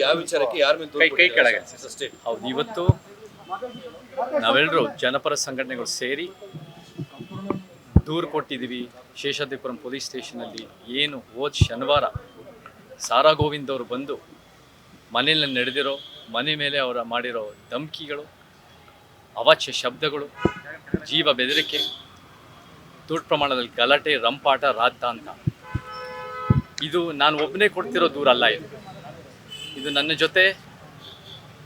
ಯಾವ ವಿಚಾರಕ್ಕೆ ಯಾರ ಮೇಲೆ ಕೈ ಕೆಳಗೆ ಹೌದು. ಇವತ್ತು ನಾವೆಲ್ಲರೂ ಜನಪರ ಸಂಘಟನೆಗಳು ಸೇರಿ ದೂರು ಕೊಟ್ಟಿದ್ದೀವಿ ಶೇಷಾದ್ರಿಪುರಂ ಪೊಲೀಸ್ ಸ್ಟೇಷನಲ್ಲಿ. ಏನು ಹೋದ ಶನಿವಾರ ಸಾರಾ ಗೋವಿಂದ್ ಅವರು ಬಂದು ಮನೆಯಲ್ಲಿ ನಡೆದಿರೋ ಮನೆ ಮೇಲೆ ಅವರ ಮಾಡಿರೋ ಧಮಕಿಗಳು, ಅವಾಚ್ಯ ಶಬ್ದಗಳು, ಜೀವ ಬೆದರಿಕೆ, ದೊಡ್ಡ ಪ್ರಮಾಣದಲ್ಲಿ ಗಲಾಟೆ, ರಂಪಾಟ, ರಾದ್ಧಾಂತ, ಇದು ನಾನು ಒಬ್ಬನೇ ಕೊಡ್ತಿರೋ ದೂರಲ್ಲ. ಇದು ನನ್ನ ಜೊತೆ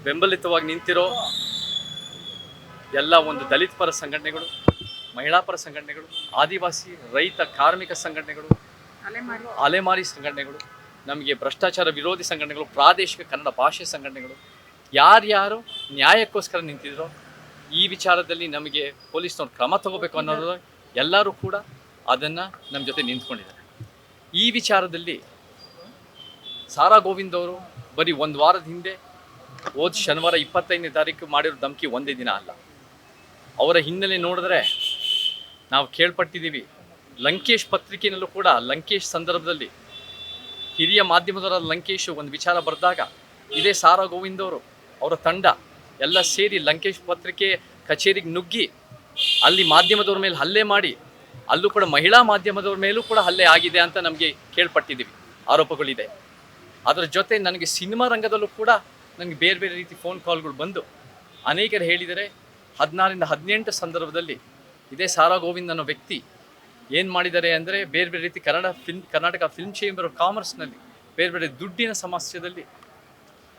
ಬೆಂಬಲಿತವಾಗಿ ನಿಂತಿರೋ ಎಲ್ಲ ಒಂದು ದಲಿತ ಪರ ಸಂಘಟನೆಗಳು, ಮಹಿಳಾ ಪರ ಸಂಘಟನೆಗಳು, ಆದಿವಾಸಿ ರೈತ ಕಾರ್ಮಿಕ ಸಂಘಟನೆಗಳು, ಅಲೆಮಾರಿ ಸಂಘಟನೆಗಳು, ನಮಗೆ ಭ್ರಷ್ಟಾಚಾರ ವಿರೋಧಿ ಸಂಘಟನೆಗಳು, ಪ್ರಾದೇಶಿಕ ಕನ್ನಡ ಭಾಷೆ ಸಂಘಟನೆಗಳು, ಯಾರ್ಯಾರು ನ್ಯಾಯಕ್ಕೋಸ್ಕರ ನಿಂತಿದ್ರೋ ಈ ವಿಚಾರದಲ್ಲಿ ನಮಗೆ ಪೊಲೀಸ್ನವ್ರು ಕ್ರಮ ತಗೋಬೇಕು ಅನ್ನೋದು ಎಲ್ಲರೂ ಕೂಡ ಅದನ್ನು ನಮ್ಮ ಜೊತೆ ನಿಂತ್ಕೊಂಡಿದ್ದಾರೆ. ಈ ವಿಚಾರದಲ್ಲಿ ಸಾರಾ ಗೋವಿಂದ್ ಅವರು ಬರೀ ಒಂದು ವಾರದ ಹಿಂದೆ ಹೋದ ಶನಿವಾರ 25ನೇ ತಾರೀಕು ಮಾಡಿರೋ ಧಮಕಿ ಒಂದೇ ದಿನ ಅಲ್ಲ. ಅವರ ಹಿನ್ನೆಲೆ ನೋಡಿದ್ರೆ ನಾವು ಕೇಳ್ಪಟ್ಟಿದ್ದೀವಿ. ಲಂಕೇಶ್ ಪತ್ರಿಕೆಯಲ್ಲೂ ಕೂಡ ಲಂಕೇಶ್ ಸಂದರ್ಭದಲ್ಲಿ ಹಿರಿಯ ಮಾಧ್ಯಮದವರಾದ ಲಂಕೇಶ್ ಒಂದು ವಿಚಾರ ಬರೆದಾಗ ಇದೇ ಸಾರಾ ಗೋವಿಂದ್ ಅವರು ಅವರ ತಂಡ ಎಲ್ಲ ಸೇರಿ ಲಂಕೇಶ್ ಪತ್ರಿಕೆ ಕಚೇರಿಗೆ ನುಗ್ಗಿ ಅಲ್ಲಿ ಮಾಧ್ಯಮದವ್ರ ಮೇಲೆ ಹಲ್ಲೆ ಮಾಡಿ, ಅಲ್ಲೂ ಕೂಡ ಮಹಿಳಾ ಮಾಧ್ಯಮದವ್ರ ಮೇಲೂ ಕೂಡ ಹಲ್ಲೆ ಆಗಿದೆ ಅಂತ ನಮಗೆ ಕೇಳ್ಪಟ್ಟಿದ್ದೀವಿ, ಆರೋಪಗಳಿದೆ. ಅದರ ಜೊತೆ ನನಗೆ ಸಿನಿಮಾ ರಂಗದಲ್ಲೂ ಕೂಡ ನನಗೆ ಬೇರೆ ಬೇರೆ ರೀತಿ ಫೋನ್ ಕಾಲ್ಗಳು ಬಂದು ಅನೇಕರು ಹೇಳಿದರೆ 16ರಿಂದ 18 ಸಂದರ್ಭದಲ್ಲಿ ಇದೇ ಸಾರಾ ಗೋವಿಂದ್ ಅನ್ನೋ ವ್ಯಕ್ತಿ ಏನು ಮಾಡಿದ್ದಾರೆ ಅಂದರೆ ಬೇರೆ ಬೇರೆ ರೀತಿ ಕರ್ನಾಟಕ ಫಿಲ್ಮ್ ಚೇಂಬರ್ ಆಫ್ ಕಾಮರ್ಸ್ನಲ್ಲಿ ಬೇರೆ ಬೇರೆ ದುಡ್ಡಿನ ಸಮಸ್ಯೆಯಲ್ಲಿ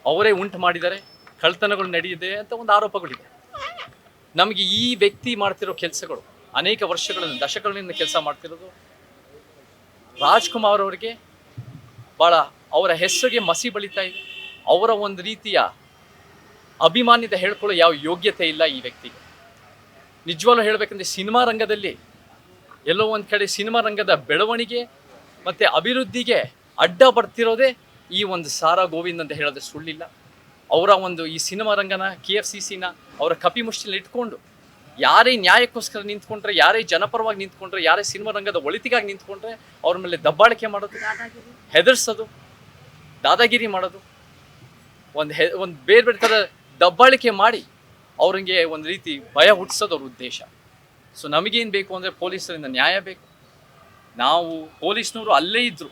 ಅವರೇ ಉಂಟು ಮಾಡಿದ್ದಾರೆ, ಕಳ್ತನಗಳು ನಡೆಯಿದೆ ಅಂತ ಒಂದು ಆರೋಪಗಳಿದೆ. ನಮಗೆ ಈ ವ್ಯಕ್ತಿ ಮಾಡ್ತಿರೋ ಕೆಲಸಗಳು ಅನೇಕ ವರ್ಷಗಳಿಂದ ದಶಕಗಳಿಂದ ಕೆಲಸ ಮಾಡ್ತಿರೋದು ರಾಜ್ಕುಮಾರ್ ಅವರಿಗೆ ಭಾಳ ಅವರ ಹೆಸರಿಗೆ ಮಸಿ ಬಳಿತಾ ಇದೆ. ಅವರ ಒಂದು ರೀತಿಯ ಅಭಿಮಾನ್ಯತೆ ಹೇಳ್ಕೊಳ್ಳೋ ಯಾವ ಯೋಗ್ಯತೆ ಇಲ್ಲ ಈ ವ್ಯಕ್ತಿಗೆ. ನಿಜವಾಗ್ಲೂ ಹೇಳಬೇಕಂದ್ರೆ ಸಿನಿಮಾ ರಂಗದಲ್ಲಿ ಎಲ್ಲೋ ಒಂದು ಕಡೆ ಸಿನಿಮಾ ರಂಗದ ಬೆಳವಣಿಗೆ ಮತ್ತು ಅಭಿವೃದ್ಧಿಗೆ ಅಡ್ಡ ಬರ್ತಿರೋದೇ ಈ ಒಂದು ಸಾರಾ ಗೋವಿಂದ್ ಅಂತ ಹೇಳೋದೇ ಸುಳ್ಳಿಲ್ಲ. ಅವರ ಒಂದು ಈ ಸಿನಿಮಾ ರಂಗನ KFCCನ ಅವರ ಕಪಿಮುಷ್ಟಿಯಲ್ಲಿ ಇಟ್ಕೊಂಡು ಯಾರೇ ನ್ಯಾಯಕ್ಕೋಸ್ಕರ ನಿಂತ್ಕೊಂಡ್ರೆ, ಯಾರೇ ಜನಪರವಾಗಿ ನಿಂತ್ಕೊಂಡ್ರೆ, ಯಾರೇ ಸಿನಿಮಾ ರಂಗದ ಒಳಿತಿಗಾಗಿ ನಿಂತ್ಕೊಂಡ್ರೆ ಅವ್ರ ಮೇಲೆ ದಬ್ಬಾಳಿಕೆ ಮಾಡೋದು, ಹೆದರ್ಸೋದು, ದಾದಾಗಿರಿ ಮಾಡೋದು, ಒಂದು ಬೇರೆ ಬೇರೆ ಥರ ದಬ್ಬಾಳಿಕೆ ಮಾಡಿ ಅವ್ರಿಗೆ ಒಂದು ರೀತಿ ಭಯ ಹುಟ್ಟಿಸೋದು ಅವ್ರ ಉದ್ದೇಶ. ಸೊ ನಮಗೇನು ಬೇಕು ಅಂದರೆ ಪೊಲೀಸರಿಂದ ನ್ಯಾಯ ಬೇಕು. ನಾವು ಪೊಲೀಸ್ನವರು ಅಲ್ಲೇ ಇದ್ದರು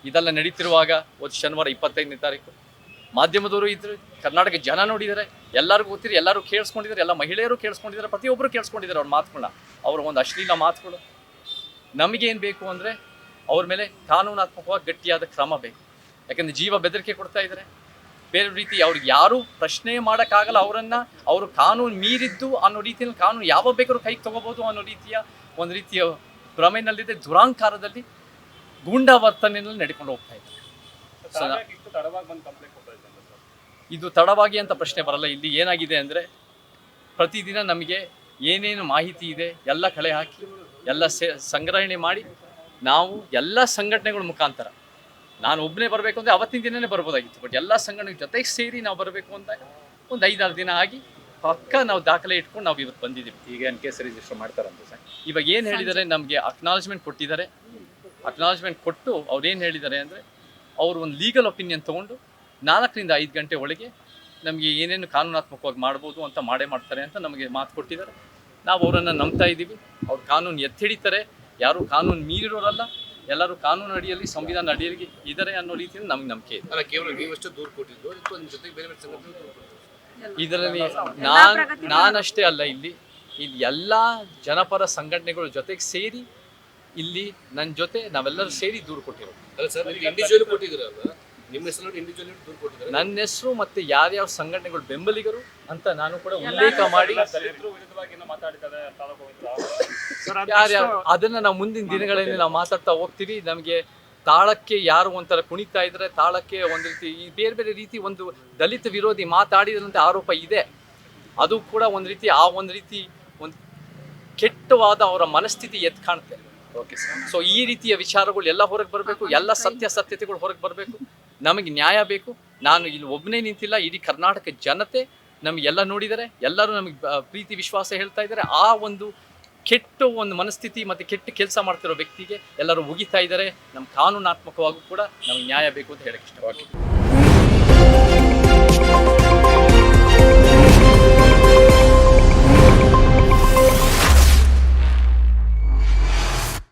ಇದೆಲ್ಲ ನಡೀತಿರುವಾಗ ಒಂದು ಶನಿವಾರ 25ನೇ ತಾರೀಕು ಮಾಧ್ಯಮದವರು ಇದ್ದರು, ಕರ್ನಾಟಕ ಜನ ನೋಡಿದ್ದಾರೆ, ಎಲ್ಲರಿಗೂ ಗೊತ್ತಿರಿ, ಎಲ್ಲರೂ ಕೇಳಿಸ್ಕೊಂಡಿದ್ದಾರೆ, ಎಲ್ಲ ಮಹಿಳೆಯರು ಕೇಳಿಸ್ಕೊಂಡಿದ್ದಾರೆ, ಪ್ರತಿಯೊಬ್ಬರು ಕೇಳಿಸ್ಕೊಂಡಿದ್ದಾರೆ ಅವ್ರ ಮಾತುಗಳನ್ನ, ಅವರ ಒಂದು ಅಶ್ಲೀಲ ಮಾತುಗಳು. ನಮಗೇನು ಬೇಕು ಅಂದರೆ ಅವ್ರ ಮೇಲೆ ಕಾನೂನಾತ್ಮಕವಾಗಿ ಗಟ್ಟಿಯಾದ ಕ್ರಮ ಬೇಕು. ಯಾಕಂದರೆ ಜೀವ ಬೆದರಿಕೆ ಕೊಡ್ತಾ ಇದ್ದಾರೆ, ಬೇರೆ ರೀತಿ ಅವ್ರಿಗೆ ಯಾರೂ ಪ್ರಶ್ನೆ ಮಾಡೋಕ್ಕಾಗಲ್ಲ. ಅವರು ಕಾನೂನು ಮೀರಿದ್ದು ಅನ್ನೋ ರೀತಿಯಲ್ಲಿ ಕಾನೂನು ಯಾವ ಬೇಕಾದ್ರೂ ಕೈಗೆ ತೊಗೋಬೋದು ಅನ್ನೋ ರೀತಿಯ ಒಂದು ರೀತಿಯ ಭ್ರಮೆನಲ್ಲಿದೆ, ದುರಾಂಕಾರದಲ್ಲಿ ಗೂಂಡಾ ವರ್ತನೆಯಲ್ಲಿ ನಡ್ಕೊಂಡು ಹೋಗ್ತಾ ಇದ್ದಾರೆ. ಇದು ತಡವಾಗಿ ಅಂತ ಪ್ರಶ್ನೆ ಬರಲ್ಲ. ಇಲ್ಲಿ ಏನಾಗಿದೆ ಅಂದರೆ ಪ್ರತಿದಿನ ನಮಗೆ ಏನೇನು ಮಾಹಿತಿ ಇದೆ ಎಲ್ಲ ಕಳೆ ಹಾಕಿ ಎಲ್ಲ ಸಂಗ್ರಹಣೆ ಮಾಡಿ ನಾವು ಎಲ್ಲ ಸಂಘಟನೆಗಳ ಮುಖಾಂತರ, ನಾನು ಒಬ್ಬನೇ ಬರಬೇಕು ಅಂದರೆ ಅವತ್ತಿನ ದಿನವೇ ಬರ್ಬೋದಾಗಿತ್ತು, ಬಟ್ ಎಲ್ಲ ಸಂಘಟನೆ ಜೊತೆಗೆ ಸೇರಿ ನಾವು ಬರಬೇಕು ಅಂದಾಗ ಒಂದು 5-6 ದಿನ ಆಗಿ ಪಕ್ಕ ನಾವು ದಾಖಲೆ ಇಟ್ಕೊಂಡು ನಾವು ಇವತ್ತು ಬಂದಿದ್ದೀವಿ. ಈಗ ಕೇಸ್ ರಿಜಿಸ್ಟರ್ ಮಾಡ್ತಾರಂತ ಸರ್. ಇವಾಗ ಏನು ಹೇಳಿದ್ದಾರೆ, ನಮಗೆ ಅಕ್ನಾಲಜ್ಮೆಂಟ್ ಕೊಟ್ಟಿದ್ದಾರೆ. ಅಕ್ನಾಲಜ್ಮೆಂಟ್ ಕೊಟ್ಟು ಅವ್ರು ಏನು ಹೇಳಿದ್ದಾರೆ ಅಂದರೆ ಅವರು ಒಂದು ಲೀಗಲ್ ಒಪಿನಿಯನ್ ತೊಗೊಂಡು 4ರಿಂದ 5 ಗಂಟೆ ಒಳಗೆ ನಮಗೆ ಏನೇನು ಕಾನೂನಾತ್ಮಕವಾಗಿ ಮಾಡ್ಬೋದು ಅಂತ ಮಾಡ್ತಾರೆ ಅಂತ ನಮಗೆ ಮಾತು ಕೊಟ್ಟಿದ್ದಾರೆ. ನಾವು ಅವರನ್ನು ನಂಬ್ತಾ ಇದ್ದೀವಿ. ಅವ್ರು ಕಾನೂನು ಎತ್ತಿಡಿತಾರೆ, ಯಾರೂ ಕಾನೂನು ಮೀರಿರೋರಲ್ಲ, ಎಲ್ಲರೂ ಕಾನೂನು ಅಡಿಯಲ್ಲಿ ಸಂವಿಧಾನ ಅಡಿಯಲ್ಲಿ ಇದ್ದಾರೆ ಅನ್ನೋ ರೀತಿಯಲ್ಲಿ ನಮಗೆ ನಂಬಿಕೆ ಇದೆ. ಅಲ್ಲ, ಕೇವಲ ನೀವಷ್ಟು ದೂರು ಕೊಟ್ಟಿದ್ದು ಜೊತೆಗೆ ಬೇರೆ ಬೇರೆ ಸಂಘಟನೆ ಇದರಲ್ಲಿ ನಾನಷ್ಟೇ ಅಲ್ಲ, ಇಲ್ಲಿ ಎಲ್ಲ ಜನಪರ ಸಂಘಟನೆಗಳ ಜೊತೆಗೆ ಸೇರಿ ಇಲ್ಲಿ ನನ್ನ ಜೊತೆ ನಾವೆಲ್ಲರೂ ಸೇರಿ ದೂರು ಕೊಟ್ಟಿರೋದು. ಅಲ್ಲ ಸರ್, ಇಂಡಿವಿಜುವಲ್ ಕೊಟ್ಟಿದ್ದೀರಲ್ಲ, ನಿಮ್ಮ ಹೆಸರು ಇಂಡಿವಿಜುವಲ್ ದೂರು ಕೊಟ್ಟಿದ್ದಾರೆ. ನನ್ನ ಹೆಸರು ಮತ್ತು ಯಾರ್ಯಾವ ಸಂಘಟನೆಗಳು ಬೆಂಬಲಿಗರು ಅಂತ ನಾನು ಕೂಡ ಉಲ್ಲೇಖ ಮಾಡಿ ಅದನ್ನು ನಾವು ಮುಂದಿನ ದಿನಗಳಲ್ಲಿ ನಾವು ಮಾತಾಡ್ತಾ ಹೋಗ್ತೀವಿ. ನಮಗೆ ತಾಳಕ್ಕೆ ಯಾರು ಒಂಥರ ಕುಣಿತಾ ಇದ್ರೆ, ತಾಳಕ್ಕೆ ಒಂದು ರೀತಿ ಈ ಬೇರೆ ಬೇರೆ ರೀತಿ ಒಂದು ದಲಿತ ವಿರೋಧಿ ಮಾತಾಡಿದ್ರಂತೆ ಆರೋಪ ಇದೆ. ಅದು ಕೂಡ ಒಂದು ರೀತಿ ಒಂದು ಕೆಟ್ಟವಾದ ಅವರ ಮನಸ್ಥಿತಿ ಎದ್ದು ಕಾಣುತ್ತೆ. Okay sir. ಸೊ ಈ ರೀತಿಯ ವಿಚಾರಗಳು ಎಲ್ಲ ಹೊರಗೆ ಬರಬೇಕು, ಎಲ್ಲ ಸತ್ಯತೆಗಳು ಹೊರಗೆ ಬರಬೇಕು. ನಮಗೆ ನ್ಯಾಯ ಬೇಕು. ನಾನು ಇಲ್ಲಿ ಒಬ್ಬನೇ ನಿಂತಿಲ್ಲ, ಇಡೀ ಕರ್ನಾಟಕ ಜನತೆ ನಮಗೆಲ್ಲ ನೋಡಿದ್ದಾರೆ, ಎಲ್ಲರೂ ನಮಗೆ ಪ್ರೀತಿ ವಿಶ್ವಾಸ ಹೇಳ್ತಾ ಇದ್ದಾರೆ. ಆ ಒಂದು ಕೆಟ್ಟ ಒಂದು ಮನಸ್ಥಿತಿ ಮತ್ತು ಕೆಟ್ಟ ಕೆಲಸ ಮಾಡ್ತಿರೋ ವ್ಯಕ್ತಿಗೆ ಎಲ್ಲರೂ ಉಗಿತಾ ಇದ್ದಾರೆ. ನಮ್ಮ ಕಾನೂನಾತ್ಮಕವಾಗೂ ಕೂಡ ನಮಗೆ ನ್ಯಾಯ ಬೇಕು ಅಂತ ಹೇಳಕ್ಕೆ ಇಷ್ಟಪಡ್ತೀನಿ.